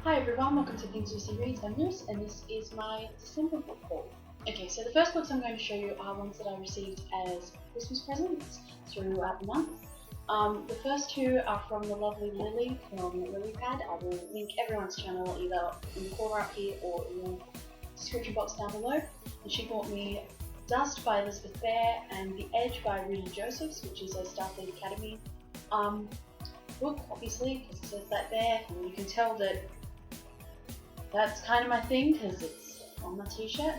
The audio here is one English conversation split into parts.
Hi everyone, welcome to Things Lucy Reads. I'm Luce, and this is my December book haul. Okay, so the first books I'm going to show you are ones that I received as Christmas presents throughout the month. The first two are from the lovely Lily from LilyPad. I will link everyone's channel either in the corner up here or in the description box down below. And she bought me Dust by Elizabeth Bear and The Edge by Rudy Josephs, which is a Starfleet Academy book, obviously, because it says that there, and you can tell that that's kind of my thing because it's on my t-shirt.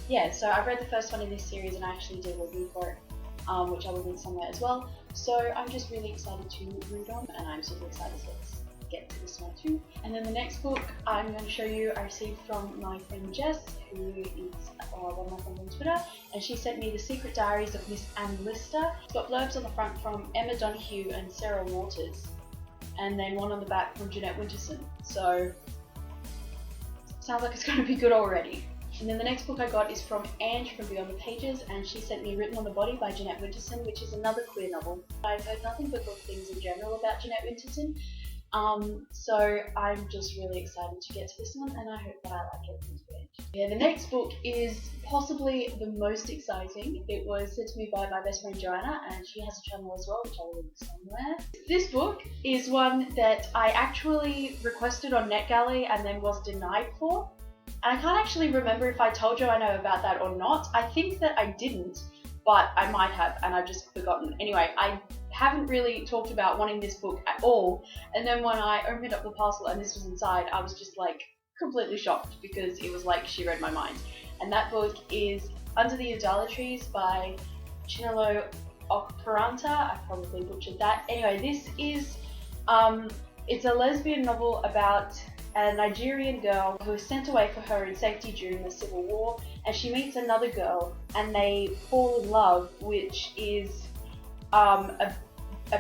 Yeah, so I read the first one in this series and I actually did a review for it, which I will link somewhere as well. So I'm just really excited to read on, and I'm super excited to get to this one too. And then the next book I'm going to show you I received from my friend Jess, who is one of my friends on Twitter, and she sent me The Secret Diaries of Miss Anne Lister. It's got blurbs on the front from Emma Donoghue and Sarah Waters, and then one on the back from Jeanette Winterson. So sounds like it's going to be good already. And then the next book I got is from Ange from Beyond the Pages, and she sent me Written on the Body by Jeanette Winterson, which is another queer novel. I've heard nothing but good things in general about Jeanette Winterson, so I'm just really excited to get to this one, and I hope that I like it. Yeah, the next book is possibly the most exciting. It was sent to me by my best friend Joanna, and she has a channel as well, which I will link somewhere. This book is one that I actually requested on NetGalley and then was denied for. And I can't actually remember if I told Joanna about that or not. I think that I didn't, but I might have, and I've just forgotten. Anyway, I haven't really talked about wanting this book at all, and then when I opened up the parcel and this was inside, I was just like completely shocked because it was like she read my mind. And that book is Under the Udala Trees by Chinelo Okparanta. I probably butchered that. Anyway, this is it's a lesbian novel about a Nigerian girl who is sent away for her in safety during the Civil War, and she meets another girl and they fall in love, which is a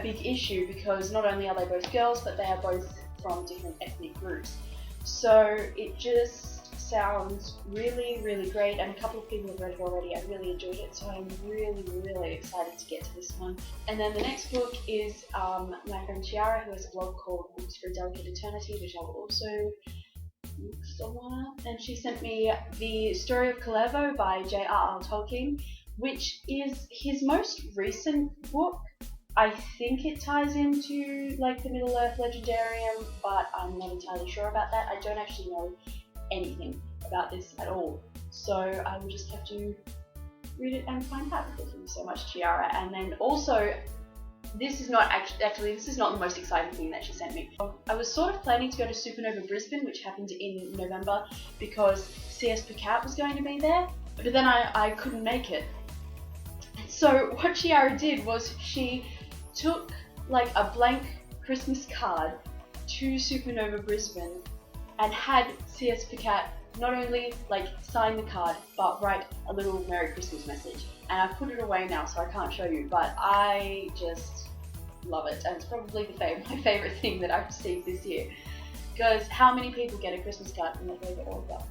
big issue because not only are they both girls, but they are both from different ethnic groups. So it just sounds really, really great, and a couple of people have read it already. I really enjoyed it, so I'm really, really excited to get to this one. And then the next book is my friend Chiara, who has a blog called Books for a Delicate Eternity, which I will also link somewhere. And she sent me The Story of Kullervo by J.R.R. Tolkien, which is his most recent book. I think it ties into like the Middle-earth Legendarium, but I'm not entirely sure about that. I don't actually know anything about this at all, so I will just have to read it and find out. Thank you so much, Chiara. And then also, this is not actually this is not the most exciting thing that she sent me. I was sort of planning to go to Supernova Brisbane, which happened in November, because C.S. Pacat was going to be there, but then I couldn't make it. So what Chiara did was she took like a blank Christmas card to Supernova Brisbane and had C.S. Pacat not only like sign the card but write a little Merry Christmas message. And I've put it away now, so I can't show you, but I just love it, and it's probably my favourite thing that I've received this year. Because how many people get a Christmas card and they get all of that?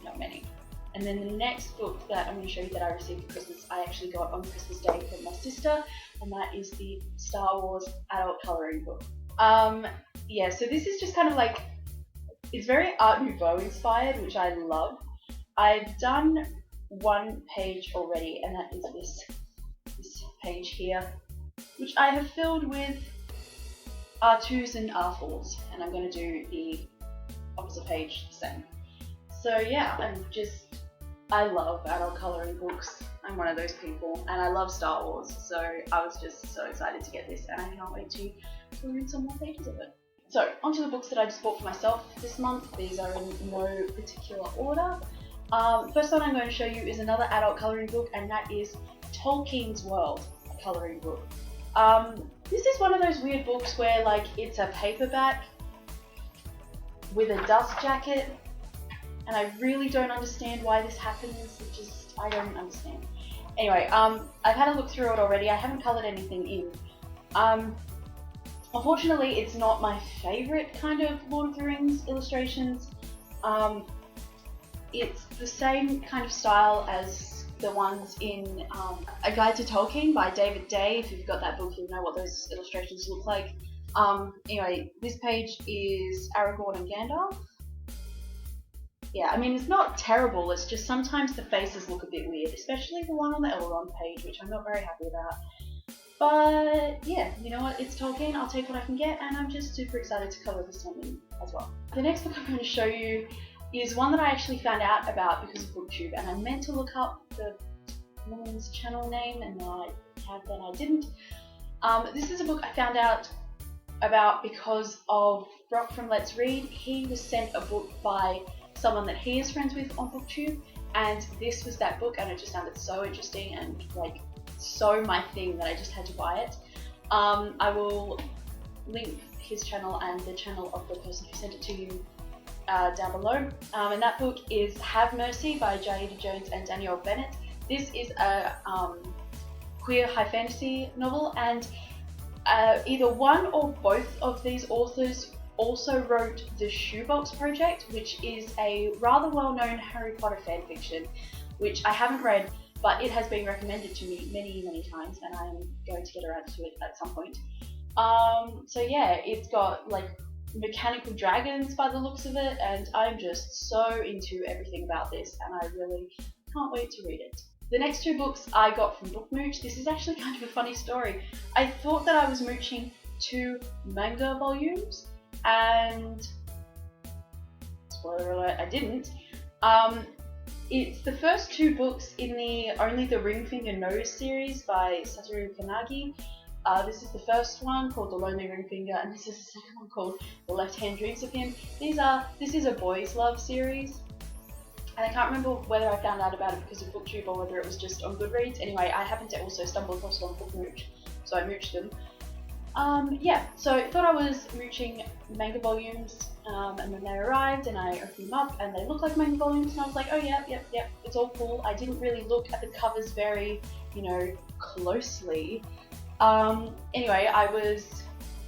Not many. And then the next book that I'm going to show you that I received for Christmas, I actually got on Christmas Day from my sister, and that is the Star Wars adult colouring book. Yeah, so this is just kind of like, it's very Art Nouveau inspired, which I love. I've done one page already, and that is this page here, which I have filled with R2s and R4s, and I'm going to do the opposite page the same. So yeah, I love adult colouring books. I'm one of those people, and I love Star Wars, so I was just so excited to get this, and I cannot wait to read some more pages of it. So, onto the books that I just bought for myself this month. These are in no particular order. First one I'm going to show you is another adult colouring book, and that is Tolkien's World, a colouring book. This is one of those weird books where like it's a paperback with a dust jacket, and I really don't understand why this happens. I don't understand. Anyway, I've had a look through it already. I haven't coloured anything in. Unfortunately, it's not my favourite kind of Lord of the Rings illustrations. It's the same kind of style as the ones in A Guide to Tolkien by David Day. If you've got that book, you'll know what those illustrations look like. Anyway, this page is Aragorn and Gandalf. Yeah, I mean, it's not terrible, it's just sometimes the faces look a bit weird, especially the one on the Elrond page, which I'm not very happy about. But yeah, you know what, it's Tolkien, I'll take what I can get, and I'm just super excited to cover this one in as well. The next book I'm going to show you is one that I actually found out about because of BookTube, and I meant to look up the woman's channel name, and I didn't. This is a book I found out about because of Brock from Let's Read. He was sent a book by someone that he is friends with on BookTube, and this was that book, and it just sounded so interesting and like so my thing that I just had to buy it. I will link his channel and the channel of the person who sent it to you down below. And that book is Have Mercy by Jaida Jones and Danielle Bennett. This is a queer high fantasy novel, and either one or both of these authors also wrote The Shoebox Project, which is a rather well-known Harry Potter fanfiction, which I haven't read, but it has been recommended to me many times, and I am going to get around to it at some point. So yeah, it's got like mechanical dragons by the looks of it, and I'm just so into everything about this, and I really can't wait to read it. The next two books I got from BookMooch. This is actually kind of a funny story. I thought that I was mooching 2 manga volumes, and spoiler alert, I didn't. It's the first 2 books in the Only the Ring Finger Knows series by Satoru Kanagi. This is the first one called The Lonely Ring Finger, and this is the second one called The Left Hand Dreams of Him. This is a boys' love series, and I can't remember whether I found out about it because of BookTube or whether it was just on Goodreads. Anyway, I happened to also stumble across it on BookMooch, so I mooched them. Yeah, so I thought I was mooching manga volumes, and when they arrived and I opened them up and they look like manga volumes, and I was like, oh yeah, yep, it's all cool. I didn't really look at the covers very, closely. Anyway, I was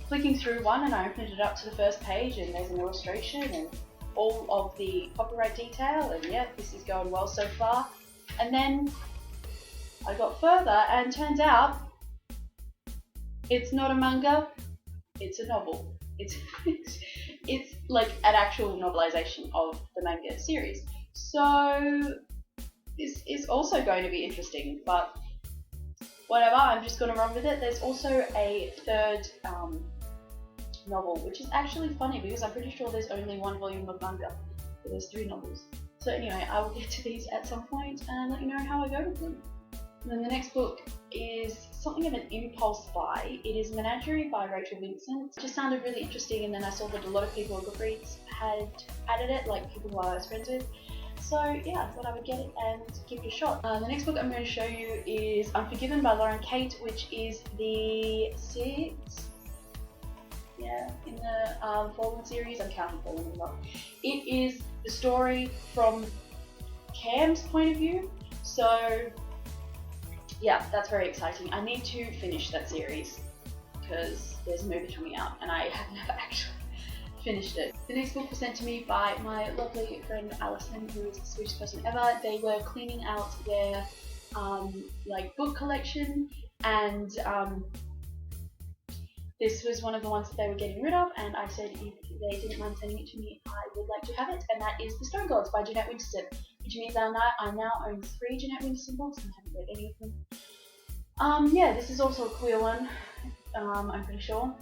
flicking through one and I opened it up to the first page, and there's an illustration and all of the copyright detail, and yeah, this is going well so far. And then I got further, and turns out it's not a manga, it's a novel. It's like an actual novelization of the manga series. So this is also going to be interesting, but whatever, I'm just going to run with it. There's also a third novel, which is actually funny because I'm pretty sure there's only 1 volume of manga, but there's 3 novels. So anyway, I will get to these at some point and let you know how I go with them. And then the next book is something of an impulse buy. It is Menagerie by Rachel Vincent. It just sounded really interesting, and then I saw that a lot of people on Goodreads had added it, like people who I was friends with. So yeah, I thought I would get it and give it a shot. The next book I'm going to show you is Unforgiven by Lauren Kate, which is the 6th, in the Fallen series. I'm counting Fallen a lot. It is the story from Cam's point of view, so yeah, that's very exciting. I need to finish that series because there's a movie coming out and I have never actually finished it. The next book was sent to me by my lovely friend Alison, who is the sweetest person ever. They were cleaning out their book collection, and this was one of the ones that they were getting rid of, and I said if they didn't mind sending it to me, I would like to have it, and that is The Stone Gods by Jeanette Winterson, which means I now own 3 Jeanette Winterson books, and I haven't read any of them. Yeah, this is also a queer one, I'm pretty sure.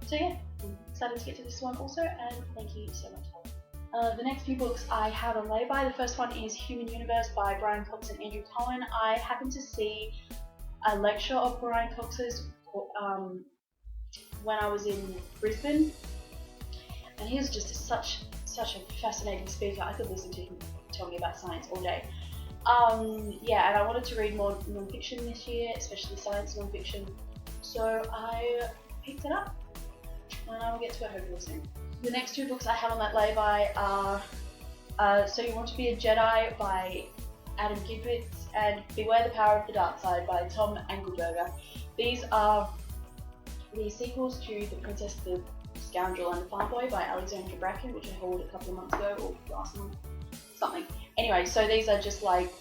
So yeah, I'm excited to get to this one also, and thank you so much for it. The next few books I have on lay-by. The first one is Human Universe by Brian Cox and Andrew Cohen. I happened to see a lecture of Brian Cox's when I was in Brisbane, and he was just such a fascinating speaker. I could listen to him tell me about science all day. Yeah, and I wanted to read more non-fiction this year, especially science non-fiction, so I picked it up, and I will get to it hopefully soon. The next 2 books I have on that lay-by are So You Want to Be a Jedi by Adam Gidwitz and Beware the Power of the Dark Side by Tom Engelberger. These are the sequels to The Princess, the Scoundrel and the Farm Boy by Alexandra Bracken, which I hauled a couple of months ago, or last month, something. Anyway, so these are just like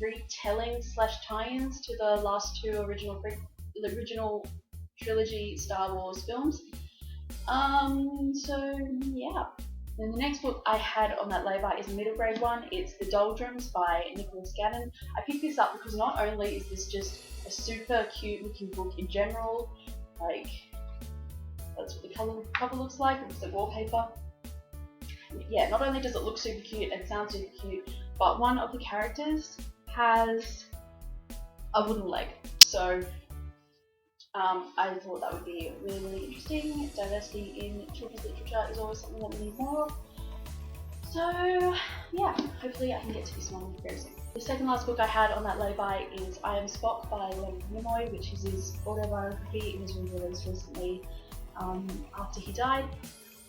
retelling / tie-ins to the last 2 original trilogy Star Wars films. So yeah. Then the next book I had on that lay-by is a middle grade one. It's The Doldrums by Nicholas Gannon. I picked this up because not only is this just a super cute looking book in general, like that's what the cover looks like, it's the wallpaper. Yeah, not only does it look super cute and sound super cute, but one of the characters has a wooden leg. So I thought that would be really, really interesting. Diversity in children's literature is always something that we need more of. So yeah, hopefully I can get to this one very soon. The second last book I had on that lay-by is I Am Spock by Leonard Nimoy, which is his autobiography. It was released recently after he died.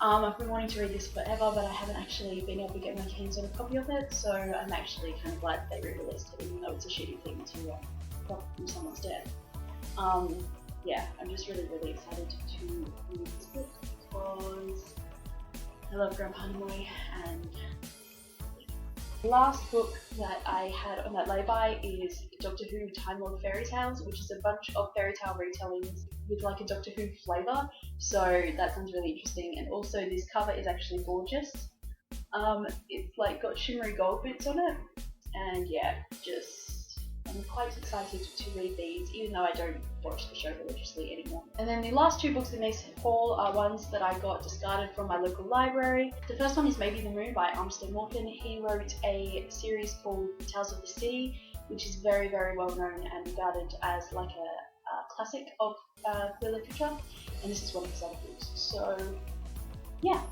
I've been wanting to read this forever, but I haven't actually been able to get my hands on a copy of it, so I'm actually kind of glad they re-released it, even though it's a shitty thing to drop from someone's death. Yeah, I'm just really, really excited to read this book because I love Grandpa Nimoy. And the last book that I had on that lay-by is Doctor Who Time Lord Fairy Tales, which is a bunch of fairy tale retellings with like a Doctor Who flavour, so that sounds really interesting. And also this cover is actually gorgeous. It's like got shimmery gold bits on it, and yeah, I'm quite excited to read these, even though I don't watch the show religiously anymore. And then the last two books in this haul are ones that I got discarded from my local library. The first one is Maybe the Moon by Armistead Maughan. He wrote a series called Tales of the Sea, which is very, very well known and regarded as like a classic of queer literature, and this is one of his other books. So yeah,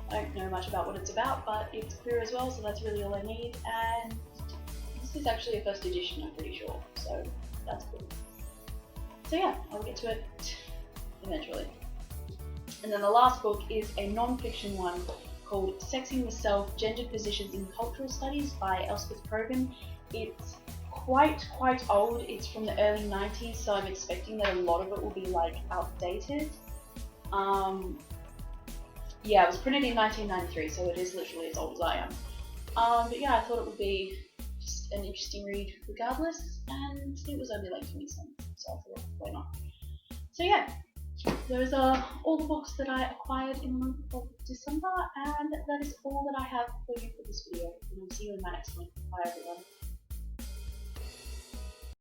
I don't know much about what it's about, but it's queer as well, so that's really all I need. And this is actually a first edition, I'm pretty sure, so that's cool. So yeah, I'll get to it eventually. And then the last book is a non-fiction one called Sexing the Self, Gendered Positions in Cultural Studies by Elspeth Probyn. It's quite old, it's from the early 90s, so I'm expecting that a lot of it will be like outdated. Yeah, it was printed in 1993, so it is literally as old as I am. But yeah, I thought it would be an interesting read regardless, and it was only like 20 cents, so I thought, why not? So yeah, those are all the books that I acquired in the month of December, and that is all that I have for you for this video, and I'll see you in my next one. Bye everyone.